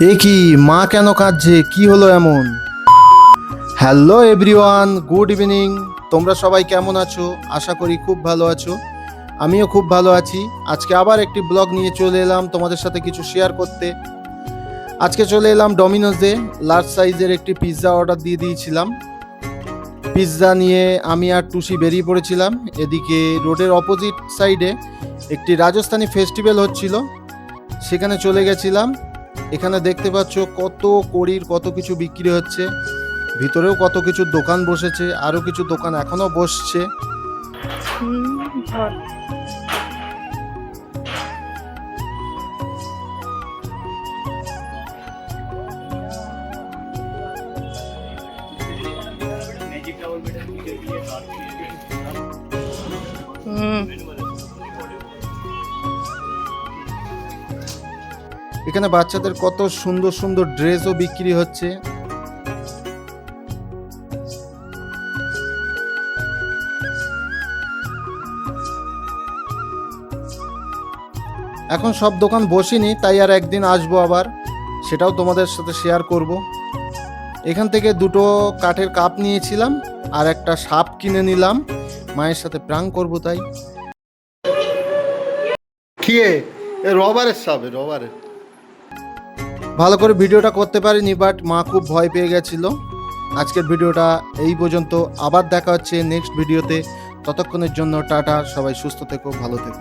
এ কি, মা কেন কাঁদছে? কি হলো এমন? Hello everyone, good evening. তোমরা সবাই কেমন আছো? আশা করি খুব ভালো আছো। আমিও খুব ভালো আছি। আজকে আবার একটি ব্লগ নিয়ে চলে এলাম তোমাদের সাথে কিছু শেয়ার করতে। আজকে চলে এলাম ডমিনোজে। লার্জ সাইজের একটি পিৎজা অর্ডার দিয়ে দিয়েছিলাম। পিৎজা নিয়ে আমি আর টুসি বেরিয়ে পড়েছিলাম। এদিকে রোডের অপোজিট সাইডে একটি রাজস্থানি ফেস্টিভ্যাল হচ্ছিল, সেখানে চলে গেছিলাম। এখানে দেখতে পাচ্ছ কত কড়ির কত কিছু বিক্রি হচ্ছে, ভিতরেও কত কিছু দোকান বসেছে, আরো কিছু দোকান এখনো বসছে। ধর। এখানে বাচ্চাদের কত সুন্দর সুন্দর ড্রেসও বিক্রি হচ্ছে। এখন সব দোকান বসিনি, তাই আর একদিন আসবো আবার, সেটাও তোমাদের সাথে শেয়ার করব। এখান থেকে দুটো কাঠের কাপ নিয়েছিলাম আর একটা সাপ কিনে নিলাম, মায়ের সাথে প্রাঙ্ক করব তাই। কি রবারের সাপ? রবারের ভালো করে ভিডিওটা করতে পারিনি, বাট মা খুব ভয় পেয়ে গেছিল। আজকের ভিডিওটা এই পর্যন্ত, আবার দেখা হচ্ছে নেক্সট ভিডিওতে। ততক্ষণের জন্য টাটা, সবাই সুস্থ থেকো, ভালো থেকো।